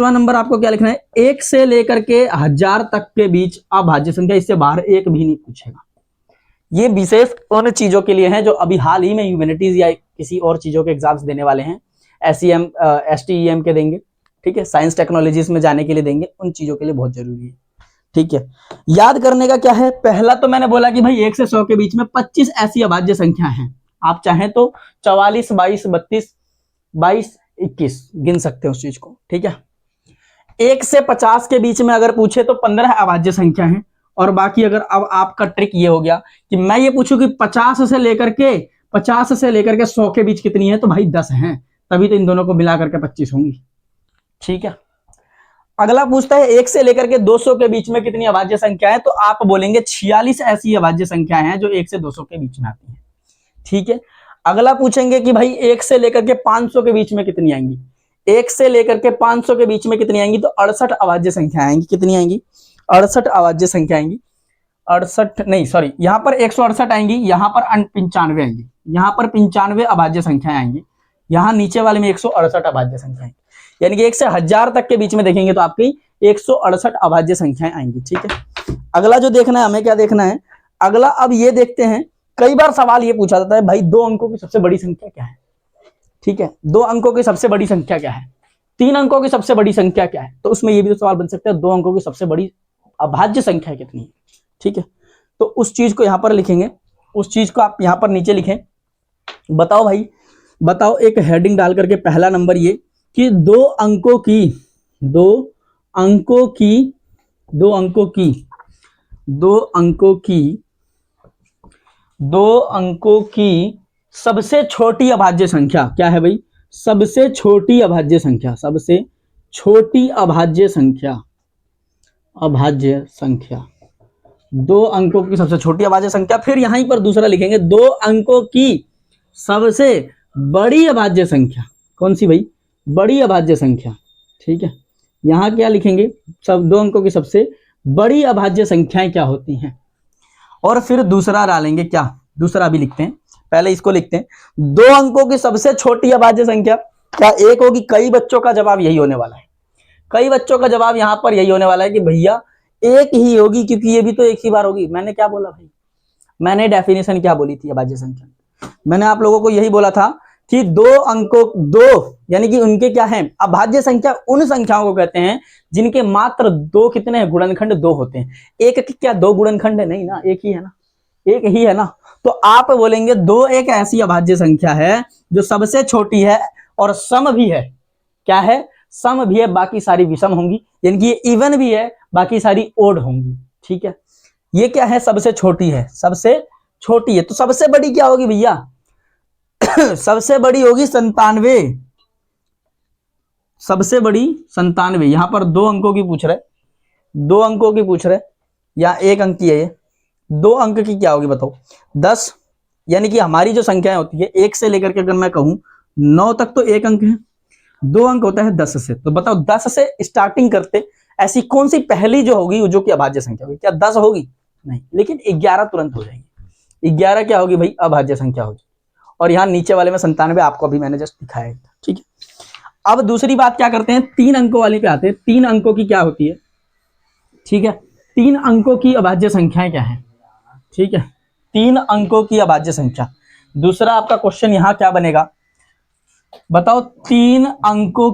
नंबर आपको क्या लिखना है, 1 से लेकर के 1000 तक के बीच अभाज्य संख्या, इससे बाहर एक भी नहीं पूछेगा। ये विशेष उन चीजों के लिए है जो अभी हाल ही में ह्यूमैनिटीज या किसी और चीजों के एग्जाम्स देने वाले हैं, SEM STEM के देंगे, ठीक है, साइंस टेक्नोलॉजीज में जाने के लिए देंगे, उन चीजों के लिए बहुत जरूरी है। ठीक है, याद करने का क्या है, पहला तो मैंने बोला कि भाई 1 से 100 के बीच में 25 ऐसी अभाज्य संख्या हैं। आप चाहें तो 44, 22, 32, 22, 21 गिन सकते हैं उस चीज को। ठीक है, 1 से 50 के बीच में अगर पूछे तो 15 अभाज्य संख्या है। और बाकी अगर अब आपका ट्रिक ये हो गया कि मैं ये पूछूं कि 50 से लेकर के 100 के बीच कितनी है, तो भाई 10 हैं, तभी तो इन दोनों को मिलाकर के 25 होंगी। ठीक है, अगला पूछता है 1 से लेकर के 200 के बीच में कितनी अभाज्य संख्या है, तो आप बोलेंगे 46 ऐसी अभाज्य संख्याएं हैं जो 1 से 200 के बीच में आती हैं। ठीक है, अगला पूछेंगे कि भाई 1 से लेकर के 500 के बीच में कितनी आएंगी, 1 से लेकर के 500 के बीच में कितनी आएंगी, तो 68 अभाज्य संख्या आएंगी। कितनी आएंगी? 68 अभाज्य संख्या आएंगी। 68 नहीं सॉरी, यहाँ पर 168 आएंगी, यहाँ पर 95 आएंगी, यहाँ पर 95 अभाज्य संख्याएं आएंगी, यहाँ नीचे वाले में 168 अभाज्य संख्याएं, यानी कि 1 से 1000 तक के बीच में देखेंगे तो आपकी 168 अभाज्य संख्याएं आएंगी। ठीक है, अगला जो देखना है हमें, क्या देखना है अगला, अब ये देखते हैं, कई बार सवाल ये पूछा जाता है भाई 2 अंकों की सबसे बड़ी संख्या क्या है। ठीक है, 2 अंकों की सबसे बड़ी संख्या क्या है, 3 अंकों की सबसे बड़ी संख्या क्या है, तो उसमें ये भी तो सवाल बन सकता है 2 अंकों की सबसे बड़ी अभाज्य संख्या कितनी है। ठीक है, तो उस चीज को यहां पर लिखेंगे, उस चीज को आप यहां पर नीचे लिखें। बताओ भाई, बताओ, एक हेडिंग डाल करके पहला नंबर ये कि 2 अंकों की सबसे छोटी अभाज्य संख्या क्या है भाई, सबसे छोटी अभाज्य संख्या, सबसे छोटी अभाज्य संख्या, 2 अंकों की सबसे छोटी अभाज्य संख्या। फिर यहां पर दूसरा लिखेंगे 2 अंकों की सबसे बड़ी अभाज्य संख्या, कौन सी भाई, बड़ी अभाज्य संख्या। ठीक है, यहां क्या लिखेंगे, सब 2 अंकों की सबसे बड़ी अभाज्य संख्याएं क्या होती हैं। और फिर दूसरा डालेंगे, क्या दूसरा भी लिखते हैं, पहले इसको लिखते हैं, 2 अंकों की सबसे छोटी अभाज्य संख्या क्या एक होगी। कई बच्चों का जवाब यही होने वाला है, कई बच्चों का जवाब यहां पर यही होने वाला है कि भैया एक ही होगी, क्योंकि ये भी तो एक ही बार होगी। मैंने क्या बोला भाई, मैंने डेफिनेशन क्या बोली थी अभाज्य संख्या, मैंने आप लोगों को यही बोला था कि 2 अंकों, 2 यानी कि उनके क्या है, अभाज्य संख्या उन संख्याओं को कहते हैं जिनके मात्र 2 कितने हैं, गुणनखंड 2 होते हैं। एक की क्या 2 गुणनखंड है, नहीं ना, एक ही है ना, एक ही है ना। तो आप बोलेंगे 2 एक ऐसी अभाज्य संख्या है जो सबसे छोटी है और सम भी है। क्या है, सम भी है, बाकी सारी विषम होंगी, यानी कि ये इवन भी है, बाकी सारी ओड होंगी। ठीक है, ये क्या है, सबसे छोटी है, सबसे छोटी है। तो सबसे बड़ी क्या होगी भैया सबसे बड़ी होगी 97, सबसे बड़ी 97। यहां पर 2 अंकों की पूछ रहे, 2 अंकों की पूछ रहे, या 1 अंक की है ये, 2 अंक की क्या होगी बताओ, 10, यानी कि हमारी जो संख्याएं होती है 1 से लेकर के अगर मैं कहूं 9 तक तो 1 अंक है, 2 अंक होता है 10 से। तो बताओ 10 से स्टार्टिंग करते ऐसी कौन सी पहली जो होगी जो कि अभाज्य संख्या होगी, क्या 10 होगी, नहीं, लेकिन 11 तुरंत हो जाएगी। 11 क्या होगी भाई, अभाज्य संख्या होगी। और यहाँ नीचे वाले में 97 आपको अभी मैंने जस्ट दिखाया था। ठीक है, अब दूसरी बात क्या करते हैं, 3 अंकों वाली पे आते हैं। 3 अंकों की क्या होती है, ठीक है, 3 अंकों की अभाज्य संख्याएं क्या है। ठीक है, 3 अंकों की अभाज्य संख्या। दूसरा आपका क्वेश्चन यहाँ क्या बनेगा, बताओ 3 अंकों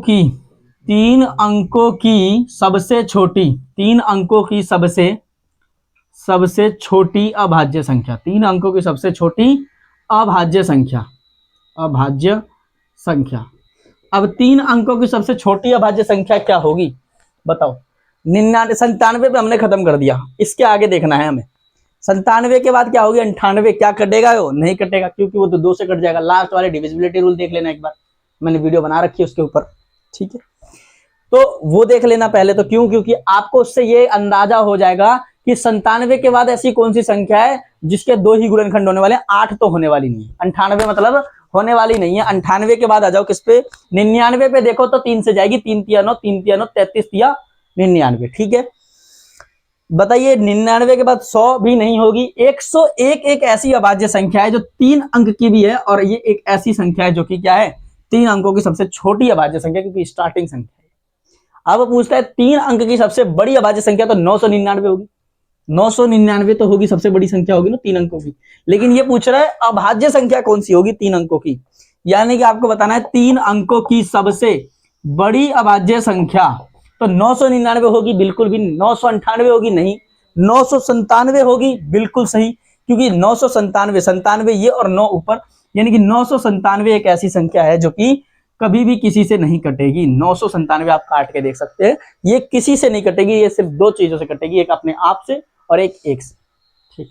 की सबसे छोटी, 3 अंकों की सबसे छोटी अभाज्य संख्या, 3 अंकों की सबसे छोटी अभाज्य संख्या, अभाज्य संख्या। अब 3 अंकों की सबसे छोटी अभाज्य संख्या क्या होगी बताओ। 97 पे हमने खत्म कर दिया, इसके आगे देखना है हमें। 97 के बाद क्या होगी, 98। क्या कटेगा, वो नहीं कटेगा क्योंकि वो तो 2 से कट जाएगा। लास्ट वाले डिविजिबिलिटी रूल देख लेना एक बार, मैंने वीडियो बना रखी है उसके ऊपर। ठीक है, तो वो देख लेना पहले तो। क्यों, क्योंकि आपको उससे ये अंदाजा हो जाएगा कि 97 के बाद ऐसी कौन सी संख्या है जिसके 2 ही गुणनखंड होने वाले हैं, 8 तो होने वाली नहीं है। 98 मतलब होने वाली नहीं है। 98 के बाद आ जाओ किस पे, 99 पे। देखो तो 3 से जाएगी, 3 तिया 9, 3 तिया 9, 33 तिया 99। ठीक है, बताइए 99 के बाद 100 भी नहीं होगी। 101 एक ऐसी अभाज्य संख्या है जो 3 अंक की भी है, और ये एक ऐसी संख्या है जो कि क्या है, 3 अंकों की सबसे छोटी अभाज्य संख्या, क्योंकि स्टार्टिंग संख्या है। अब पूछता है 3 अंक की सबसे बड़ी अभाज्य संख्या, तो 999 होगी। 999 तो होगी, सबसे बड़ी संख्या होगी ना 3 अंकों की। लेकिन ये पूछ रहा है अभाज्य संख्या कौन सी होगी 3 अंकों की, यानी कि आपको बताना है 3 अंकों की सबसे बड़ी अभाज्य संख्या। तो 999 होगी, बिल्कुल भी। 998 होगी, नहीं। 997 होगी, बिल्कुल सही, क्योंकि 997, 97 ये और 9 ऊपर, यानी कि 997 एक ऐसी संख्या है जो कि कभी भी किसी से नहीं कटेगी। 997 आप काट के देख सकते हैं, ये किसी से नहीं कटेगी, ये सिर्फ 2 चीजों से कटेगी, एक अपने आप से और एक से। ठीक,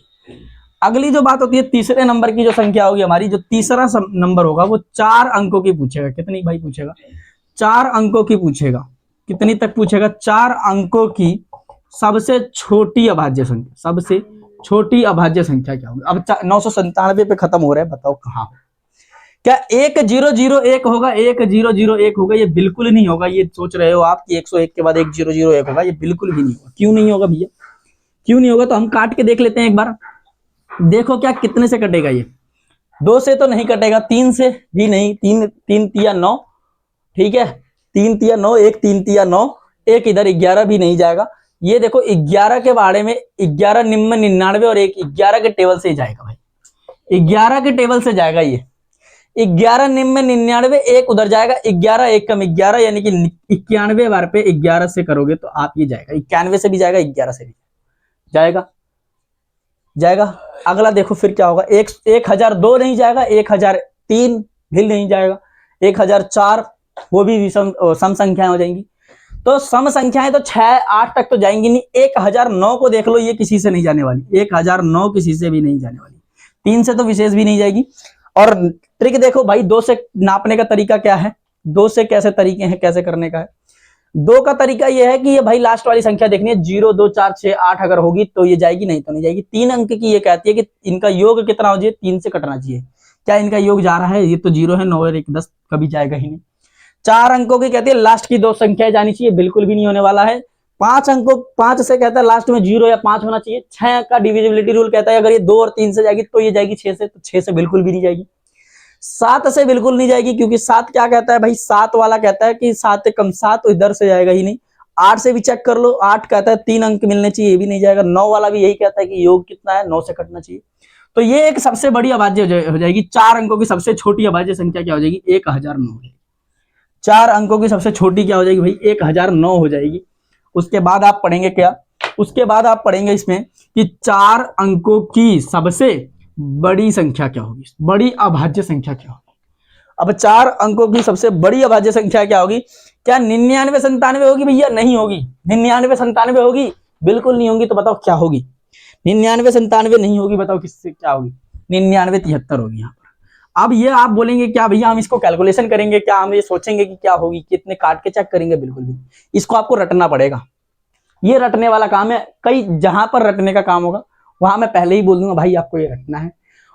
अगली जो बात होती है तीसरे नंबर की जो संख्या होगी हमारी, जो तीसरा नंबर होगा वो 4 अंकों की पूछेगा। कितनी भाई पूछेगा? 4 अंकों की पूछेगा। कितनी तक पूछेगा? 4 अंकों की सबसे छोटी अभाज्य संख्या। सबसे छोटी अभाज्य संख्या क्या होगी? अब 997 पे खत्म हो रहा है, बताओ कहां? क्या 1001 होगा? 1001 होगा? ये बिल्कुल नहीं होगा। ये सोच रहे हो आप कि 101 के बाद 1001 होगा, ये बिल्कुल भी नहीं होगा। क्यों नहीं होगा भैया? क्यों नहीं होगा? तो हम काट के देख लेते हैं एक बार। देखो क्या कितने से कटेगा ये? 2 से तो नहीं कटेगा, 3 से भी नहीं। 3 तिया 9, ठीक है, 3 तिया 9, 1 3 तिया 9, एक इधर 11 भी नहीं जाएगा। ये देखो 11 के बारे में, 11 निम्न 99 और एक 11 के टेबल से ही जाएगा भाई। 11 के टेबल से जाएगा ये। 11 निम्न 99, एक उधर जाएगा, 11 एक कम 11, यानी कि 91 बार पे 11 से करोगे तो आप ये जाएगा। 91 से भी जाएगा, 11 से भी जाएगा, जाएगा। अगला देखो फिर क्या होगा। 1002 नहीं जाएगा, 1003 भी नहीं जाएगा, 1004, वो भी सम संख्याएं हो जाएंगी। तो सम संख्याएं तो 6 8 तक तो जाएंगी नहीं। 1009 को देख लो, ये किसी से नहीं जाने वाली। 1009 किसी से भी नहीं जाने वाली, 3 से तो विशेष भी नहीं जाएगी। और ट्रिक देखो भाई, 2 से नापने का तरीका क्या है? 2 से कैसे तरीके हैं, कैसे करने का है? 2 का तरीका ये है कि ये भाई लास्ट वाली संख्या देखनी है, 0 2 4 6 8 अगर होगी तो ये जाएगी, नहीं तो नहीं जाएगी। 3 अंक की ये कहती है कि इनका योग कितना हो जाए, 3 से कटना चाहिए। क्या इनका योग जा रहा है? ये तो 0 है, 9 और 1 10, कभी जाएगा ही नहीं। 4 अंकों की कहती है लास्ट की 2 संख्याएं जानी चाहिए, बिल्कुल भी नहीं होने वाला है। 5 अंकों, 5 से कहता है लास्ट में 0 या 5 होना चाहिए। 6 का डिविजिबिलिटी रूल कहता है अगर ये 2 और 3 से जाएगी तो ये जाएगी 6 से, तो 6 से बिल्कुल भी नहीं जाएगी। 7 से बिल्कुल नहीं जाएगी, क्योंकि 7 क्या कहता है भाई? 7 वाला कहता है कि 7 कम 7, तो इधर से जाएगा ही नहीं। 8 से भी चेक कर लो, 8 कहता है 3 अंक मिलने चाहिए, ये भी नहीं जाएगा। 9 वाला भी यही कहता है कि योग कितना है, 9 से कटना चाहिए। तो ये एक सबसे बड़ी अभाज्य हो जाएगी। 4 अंकों की सबसे छोटी अभाज्य संख्या क्या हो जाएगी? 1009। 4 अंकों की सबसे छोटी क्या हो जाएगी भाई? 1009 हो जाएगी। उसके बाद आप पढ़ेंगे क्या? उसके बाद आप पढ़ेंगे इसमें कि 4 अंकों की सबसे बड़ी संख्या क्या होगी, बड़ी अभाज्य संख्या क्या होगी। अब 4 अंकों की सबसे बड़ी अभाज्य संख्या क्या होगी? क्या 99 97 होगी भैया? नहीं होगी। 99 97 होगी? बिल्कुल नहीं होगी। तो बताओ क्या होगी? 99 97 नहीं होगी, बताओ किससे क्या होगी? 99 73 होगी यहाँ पर। अब ये आप बोलेंगे क्या भैया हम इसको कैलकुलेशन करेंगे क्या, हम ये सोचेंगे कि क्या होगी, कितने काट के चेक करेंगे? बिल्कुल भी। इसको आपको रटना पड़ेगा, ये रटने वाला काम है। कई जहां पर रटने का काम होगा वहां मैं पहले ही बोल दूंगा भाई आपको ये रटना है,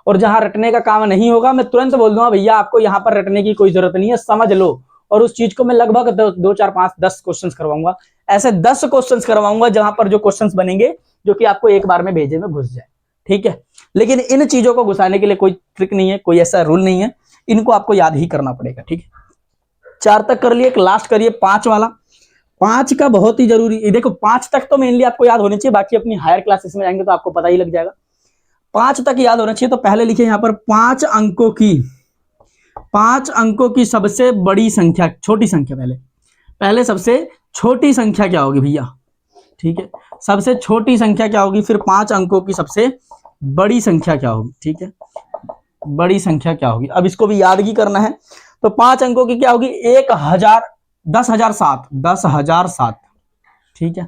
और जहां रटने का काम नहीं होगा मैं तुरंत बोल दूंगा भैया आपको यहाँ पर रटने की कोई जरूरत नहीं है, समझ लो। और उस चीज को मैं लगभग 2 4 5 10 क्वेश्चंस करवाऊंगा। ऐसे 10 क्वेश्चंस करवाऊंगा जहां पर जो क्वेश्चंस बनेंगे जो कि आपको एक बार में भेजे में घुस जाए। ठीक है, लेकिन इन चीजों को घुसाने के लिए कोई ट्रिक नहीं है, कोई ऐसा रूल नहीं है, इनको आपको याद ही करना पड़ेगा। ठीक है, 4 तक कर लिए, एक लास्ट करिए 5 वाला। 5 का बहुत ही जरूरी, देखो 5 तक तो मेनली आपको याद होने चाहिए, बाकी अपनी हायर क्लासेस में जाएंगे तो आपको पता ही लग जाएगा। 5 तक याद होना चाहिए। तो पहले लिखिए यहाँ पर 5 अंकों की सबसे बड़ी संख्या, छोटी संख्या। पहले सबसे छोटी संख्या क्या होगी भैया? ठीक है, सबसे छोटी संख्या क्या होगी? फिर 5 अंकों की सबसे बड़ी संख्या क्या होगी? ठीक है, बड़ी संख्या क्या होगी? अब इसको भी याद ही करना है। तो 5 अंकों की क्या होगी? 10,007। ठीक है,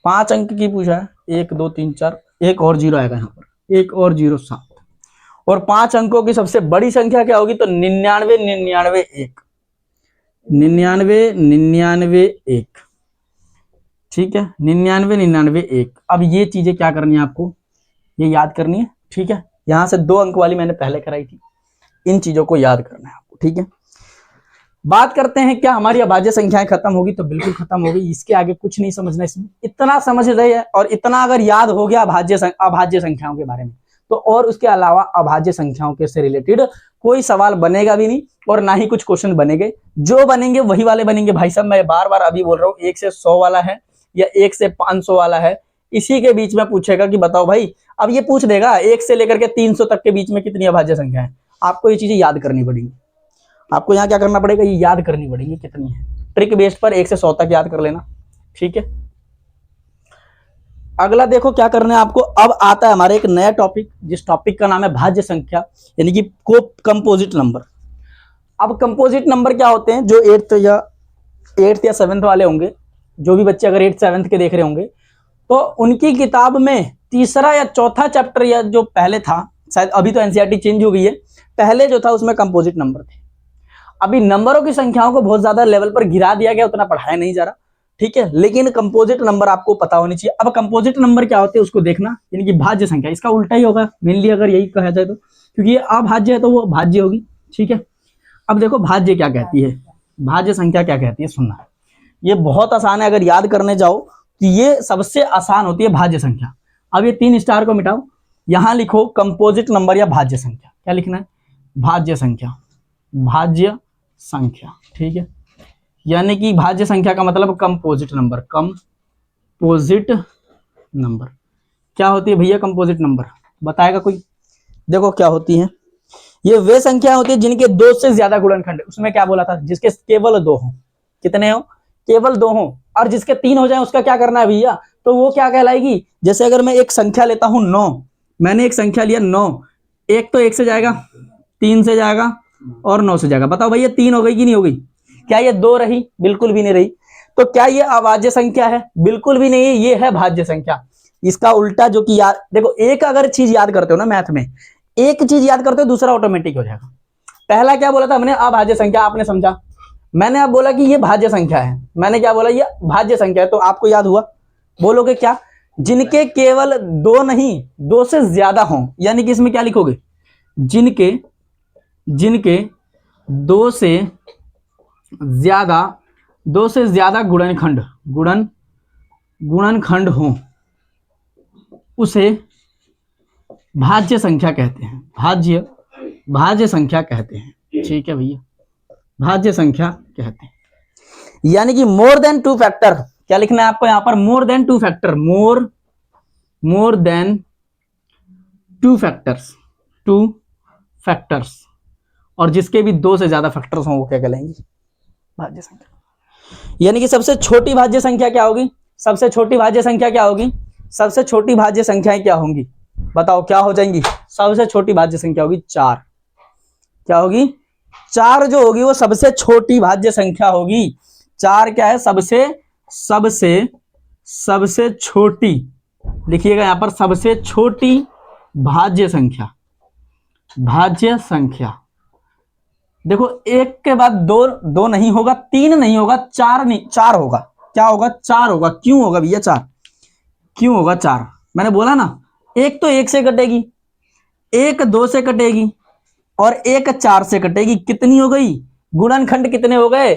5 अंक की पूछा है, 1 2 3 4, एक और 0 आएगा यहाँ पर, एक और 0 7। और 5 अंकों की सबसे बड़ी संख्या क्या होगी? तो 99 99 1, 99 99 1। ठीक है, 99 99 1। अब ये चीजें क्या करनी है आपको? ये याद करनी है। ठीक है, यहां से 2 अंक वाली मैंने पहले कराई थी, इन चीजों को याद करना है आपको, ठीक है। बात करते हैं क्या हमारी अभाज्य संख्याएं खत्म होगी? तो बिल्कुल खत्म होगी, इसके आगे कुछ नहीं समझना। इसमें इतना समझ रहे हैं और इतना अगर याद हो गया अभाज्य संख्याओं के बारे में, तो और उसके अलावा अभाज्य संख्याओं के से रिलेटेड कोई सवाल बनेगा भी नहीं और ना ही कुछ क्वेश्चन बनेंगे। जो बनेंगे वही वाले बनेंगे। भाई साहब मैं बार बार अभी बोल रहा हूँ, 1 से 100 वाला है या 1 से 500 वाला है, इसी के बीच में पूछेगा कि बताओ भाई, अब ये पूछ देगा 1 से लेकर के 300 तक के बीच में कितनी अभाज्य संख्या है। आपको ये चीजें याद करनी पड़ेगी। आपको यहाँ क्या करना पड़ेगा, ये याद करनी पड़ेगी कितनी है। ट्रिक बेस्ड पर 1 से 100 तक याद कर लेना, ठीक है। अगला देखो क्या करना है आपको। अब आता है हमारे एक नया टॉपिक, जिस टॉपिक का नाम है भाज्य संख्या, यानी कि कंपोजिट नंबर। अब कंपोजिट नंबर क्या होते हैं? जो 8th या 7th वाले होंगे, जो भी बच्चे अगर 8th 7th के देख रहे होंगे, तो उनकी किताब में तीसरा या चौथा चैप्टर या जो पहले था, शायद अभी तो एनसीईआरटी चेंज हो गई है, पहले जो था उसमें कंपोजिट नंबर थे। अभी नंबरों की संख्याओं को बहुत ज्यादा लेवल पर गिरा दिया गया, उतना पढ़ाया नहीं जा रहा, ठीक है, लेकिन कंपोजिट नंबर आपको पता होनी चाहिए। अब कंपोजिट नंबर क्या होते हैं उसको देखना, यानी कि भाज्य संख्या, इसका उल्टा ही होगा मेनली अगर यही कहा जाए तो, क्योंकि ये अभाज्य है तो वो भाज्य होगी, ठीक है। अब देखो भाज्य क्या कहती है, भाज्य संख्या क्या कहती है, सुनना। ये बहुत आसान है, अगर याद करने जाओ तो ये सबसे आसान होती है भाज्य संख्या। अब ये 3 स्टार को मिटाओ, यहां लिखो कंपोजिट नंबर या भाज्य संख्या। क्या लिखना है? भाज्य संख्या, भाज्य संख्या, ठीक है। यानी कि भाज्य संख्या का मतलब कंपोजिट नंबर। कंपोजिट नंबर क्या होती है भैया? कंपोजिट नंबर बताएगा कोई? देखो क्या होती है, ये वे संख्या होती है जिनके 2 से ज्यादा गुणनखंड। उसमें क्या बोला था? जिसके केवल 2 हो। कितने हो? केवल 2 हो। और जिसके 3 हो जाए उसका क्या करना है भैया? तो वो क्या कहलाएगी? जैसे अगर मैं एक संख्या लेता हूं 9, मैंने एक संख्या लिया 9, एक तो 1 से जाएगा, 3 से जाएगा और 9 से जाएगा। बताओ भैया 3 हो गई कि नहीं हो गई? क्या ये 2 रही? बिल्कुल भी नहीं रही। तो क्या ये अभाज्य संख्या है? बिल्कुल भी नहीं है, ये है भाज्य संख्या। इसका उल्टा जो कि याद देखो, एक अगर चीज याद करते हो ना मैथ में, एक चीज याद करते हो दूसरा ऑटोमेटिक हो जाएगा। पहला क्या बोला था हमने? अभाज्य संख्या, आपने समझा। मैंने अब बोला कि ये भाज्य संख्या है, मैंने क्या बोला? ये भाज्य संख्या है, तो आपको याद हुआ। बोलोगे क्या? जिनके केवल 2 नहीं 2 से ज्यादा हो, यानी कि इसमें क्या लिखोगे? जिनके 2 से ज्यादा गुणनखंड हो, उसे भाज्य संख्या कहते हैं। भाज्य संख्या कहते हैं, ठीक है भैया, भाज्य संख्या कहते हैं। यानी कि मोर देन 2 फैक्टर। क्या लिखना है आपको यहां पर? More than 2 factor. More than 2 factors. और जिसके भी 2 से ज्यादा फैक्टर्स हों वो क्या कहलाएंगे? भाज्य संख्या। यानी कि सबसे छोटी भाज्य संख्या क्या होगी? सबसे छोटी भाज्य संख्या क्या होगी? सबसे छोटी भाज्य संख्याएं क्या होंगी? बताओ क्या हो जाएंगी? सबसे छोटी भाज्य संख्या होगी 4। क्या होगी? 4 जो होगी वो सबसे छोटी भाज्य संख्या होगी। 4 क्या है? सबसे छोटी, लिखिएगा यहां पर, सबसे छोटी भाज्य संख्या। देखो एक के बाद 2 नहीं होगा, 3 नहीं होगा, 4 नहीं, 4 होगा। क्या होगा? 4 होगा। क्यों होगा भैया 4? क्यों होगा 4? मैंने बोला ना, एक तो 1 से कटेगी, एक 2 से कटेगी और एक 4 से कटेगी। कितनी हो गई? गुणनखंड कितने हो गए?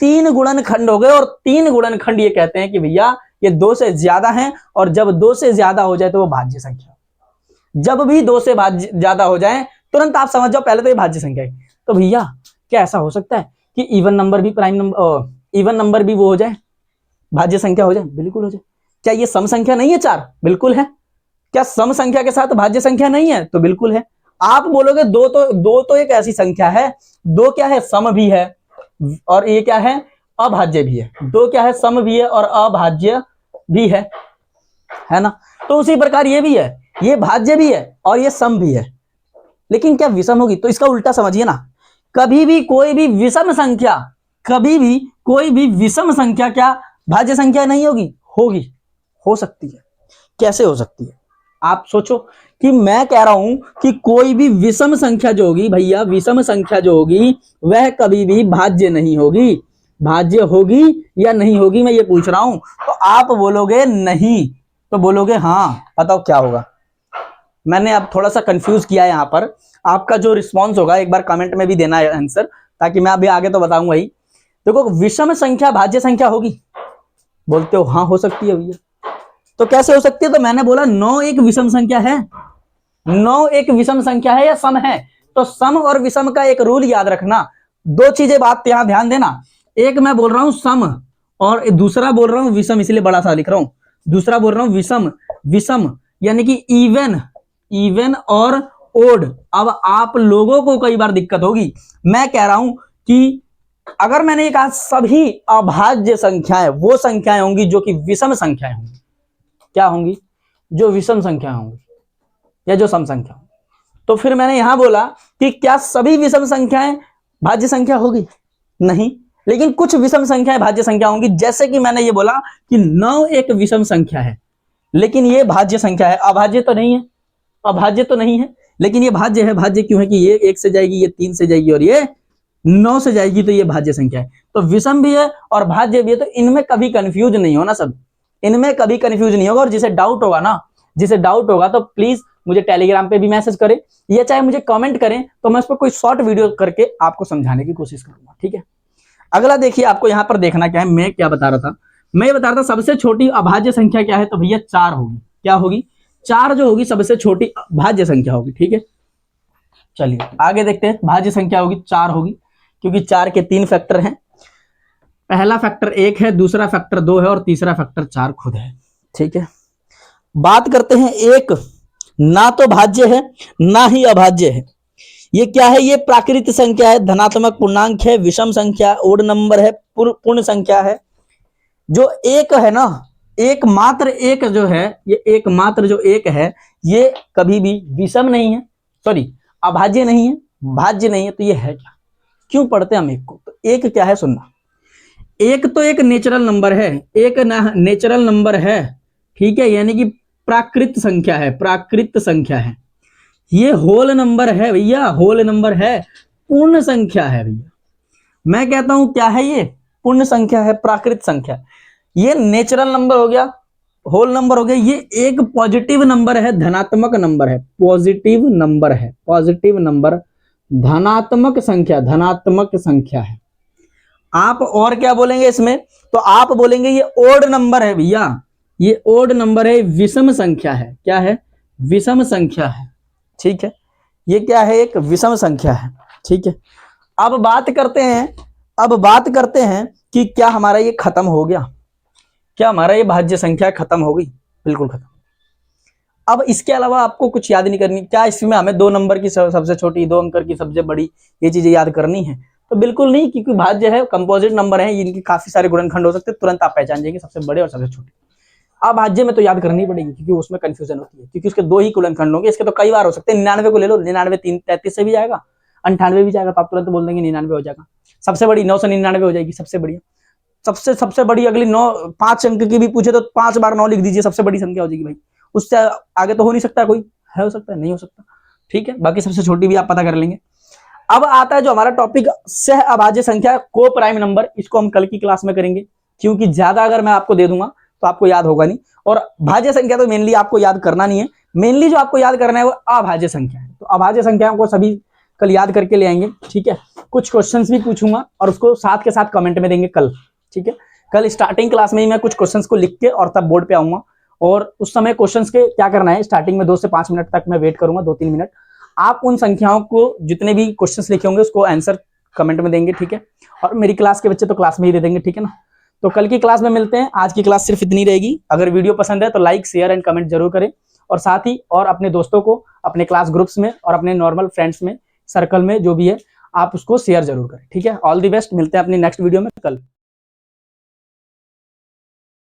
3 गुणनखंड हो गए। और 3 गुणनखंड ये कहते हैं कि भैया ये 2 से ज्यादा है, और जब 2 से ज्यादा हो जाए तो वो भाज्य संख्या। जब भी 2 से ज्यादा हो जाए तुरंत आप समझ जाओ पहले तो ये भाज्य संख्या है। तो भैया क्या ऐसा हो सकता है कि इवन नंबर भी इवन नंबर भी वो हो जाए, भाज्य संख्या हो जाए? बिल्कुल हो जाए। क्या ये सम संख्या नहीं है 4? बिल्कुल है। क्या सम संख्या के साथ भाज्य संख्या नहीं है? तो बिल्कुल है। आप बोलोगे 2 तो एक ऐसी संख्या है, 2 क्या है? सम भी है और ये क्या है? अभाज्य भी है। 2 क्या है? सम भी है और अभाज्य भी है ना? तो उसी प्रकार ये भी है, ये भाज्य भी है और ये सम भी है। लेकिन क्या विषम होगी? तो इसका उल्टा समझिए ना, कभी भी कोई भी विषम संख्या क्या भाज्य संख्या नहीं होगी? होगी, हो सकती है। कैसे हो सकती है? आप सोचो कि मैं कह रहा हूं कि कोई भी विषम संख्या जो होगी भैया, विषम संख्या जो होगी वह कभी भी भाज्य नहीं होगी। भाज्य होगी या नहीं होगी मैं ये पूछ रहा हूं। तो आप बोलोगे नहीं, तो बोलोगे हाँ। बताओ क्या होगा? मैंने अब थोड़ा सा कंफ्यूज किया है यहाँ पर। आपका जो रिस्पॉन्स होगा एक बार कमेंट में भी देना है आंसर, ताकि मैं अभी आगे तो बताऊंगा ही। देखो, विषम संख्या भाज्य संख्या होगी, बोलते हो हाँ हो सकती है भैया, तो कैसे हो सकती है? तो मैंने बोला 9 एक विषम संख्या है, 9 एक विषम संख्या है या सम है। तो सम और विषम का एक रूल याद रखना, दो चीजें बात यहां ध्यान देना। एक मैं बोल रहा हूं सम और दूसरा बोल रहा हूं विषम, इसलिए बड़ा सा लिख रहा हूं। दूसरा बोल रहा हूं विषम, विषम यानी कि इवन, इवन और ओड। अब आप लोगों को कई बार दिक्कत होगी, मैं कह रहा हूं कि अगर मैंने ये कहा सभी अभाज्य संख्याएं वो संख्याएं होंगी जो कि विषम संख्याएं होंगी। क्या होंगी? जो विषम संख्या होंगी या जो सम संख्या होंगी। तो फिर मैंने यहां बोला कि क्या सभी विषम संख्याएं भाज्य संख्या होगी? नहीं, लेकिन कुछ विषम संख्याएं भाज्य संख्या होंगी। जैसे कि मैंने ये बोला कि 9 एक विषम संख्या है, लेकिन ये भाज्य संख्या है, अभाज्य तो नहीं है, अभाज्य तो नहीं है, लेकिन ये भाज्य है। भाज्य क्यों है? कि ये 1 से जाएगी, ये 3 से जाएगी और ये 9 से जाएगी, तो ये भाज्य संख्या है। तो विषम भी है और भाज्य भी है, तो इनमें कभी कंफ्यूज नहीं होना सब, इनमें कभी कंफ्यूज नहीं होगा। और जिसे डाउट होगा ना, जिसे डाउट होगा तो प्लीज मुझे टेलीग्राम पे भी मैसेज करें या चाहे मुझे कमेंट करें, तो मैं उस पर कोई शॉर्ट वीडियो करके आपको समझाने की कोशिश करूंगा। ठीक है, अगला देखिए, आपको यहां पर देखना क्या है, मैं क्या बता रहा था। मैं ये बता रहा था सबसे छोटी अभाज्य संख्या क्या है, तो भैया 4 होगी। क्या होगी? 4 जो होगी सबसे छोटी भाज्य संख्या होगी। ठीक है, चलिए आगे देखते हैं। भाज्य संख्या होगी 4 होगी, क्योंकि 4 के 3 फैक्टर हैं। पहला फैक्टर 1 है, दूसरा फैक्टर 2 है और तीसरा फैक्टर 4 खुद है। ठीक है, बात करते हैं। एक ना तो भाज्य है ना ही अभाज्य है। ये क्या है? ये प्राकृत संख्या है, धनात्मक पूर्णांक है, विषम संख्या, ओड नंबर है, पूर्ण संख्या है। जो एक है ना, एकमात्र एक जो है, ये एकमात्र जो एक है, ये कभी भी विषम नहीं है, सॉरी अभाज्य नहीं है, भाज्य नहीं है। तो ये है क्या? क्यों पढ़ते हम एक को? तो एक क्या है सुनना, एक तो एक नेचुरल नंबर है, एक नेचुरल नंबर है। ठीक है, यानी कि प्राकृत संख्या है, प्राकृत संख्या है। ये होल नंबर है भैया, होल नंबर है, पूर्ण संख्या है भैया। मैं कहता हूं क्या है ये? पूर्ण संख्या है, प्राकृत संख्या। ये नेचुरल नंबर हो गया, होल नंबर हो गया। ये एक पॉजिटिव नंबर है, धनात्मक नंबर है, पॉजिटिव नंबर है, पॉजिटिव नंबर, धनात्मक संख्या, धनात्मक संख्या है। आप और क्या बोलेंगे इसमें? तो आप बोलेंगे ये ओड नंबर है भैया, ये ओड नंबर है, विषम संख्या है। क्या है? विषम संख्या है। ठीक है, ये क्या है? एक विषम संख्या है। ठीक है, अब बात करते हैं, अब बात करते हैं कि क्या हमारा ये खत्म हो गया? क्या हमारा ये भाज्य संख्या खत्म हो गई? बिल्कुल खत्म। अब इसके अलावा आपको कुछ याद नहीं करनी। क्या इसमें हमें 2 नंबर की सबसे छोटी, 2 अंक की सबसे बड़ी, ये चीजें याद करनी है? तो बिल्कुल नहीं, क्योंकि भाज्य है, कंपोजिट नंबर है, इनके काफी सारे गुणनखंड हो सकते हैं, तुरंत आप पहचान जाएंगे सबसे बड़े और सबसे छोटे। अब भाज्य में तो याद करनी पड़ेगी, क्योंकि उसमें कंफ्यूजन होती है, क्योंकि उसके 2 ही गुणनखंड होंगे। इसके तो कई बार हो सकते हैं। 99 को ले लो, 99 3 33 से भी जाएगा, 98 भी जाएगा, तो आप तुरंत बोल देंगे 99 हो जाएगा। सबसे बड़ी 999 हो जाएगी, सबसे बढ़िया। सबसे बड़ी अगली 5 अंक की भी पूछे तो 5 बार 9 लिख दीजिए, सबसे बड़ी संख्या हो जाएगी भाई। उससे आगे तो हो नहीं सकता कोई, है हो सकता है, नहीं हो सकता। ठीक है, बाकी सबसे छोटी भी आप पता कर लेंगे। अब आता है जो हमारा टॉपिक, सह अभाज्य संख्या, को प्राइम नंबर। इसको हम कल की क्लास में करेंगे, क्योंकि ज्यादा अगर मैं आपको दे दूंगा तो आपको याद होगा नहीं। और भाज्य संख्या तो मेनली आपको याद करना नहीं है, मेनली जो आपको याद करना है वो अभाज्य संख्या है। तो अभाज्य संख्याओं को सभी कल याद करके ले आएंगे। ठीक है, कुछ क्वेश्चंस भी पूछूंगा और उसको साथ के साथ कमेंट में देंगे कल। ठीक है, कल स्टार्टिंग क्लास में ही मैं कुछ क्वेश्चंस को लिख के और तब बोर्ड पे आऊंगा, और उस समय क्वेश्चंस के क्या करना है, स्टार्टिंग में 2 से 5 मिनट तक मैं वेट करूंगा, 2-3 मिनट। आप उन संख्याओं को, जितने भी क्वेश्चंस लिखे होंगे, उसको आंसर कमेंट में देंगे। ठीक है, और मेरी क्लास के बच्चे तो क्लास में ही दे देंगे। ठीक है ना, तो कल की क्लास में मिलते हैं। आज की क्लास सिर्फ इतनी रहेगी। अगर वीडियो पसंद है तो लाइक, शेयर एंड कमेंट जरूर करें, और साथ ही और अपने दोस्तों को अपने क्लास ग्रुप्स में और अपने नॉर्मल फ्रेंड्स में, सर्कल में जो भी है, आप उसको शेयर जरूर करें। ठीक है, ऑल द बेस्ट। मिलते हैं अपनी नेक्स्ट वीडियो में कल।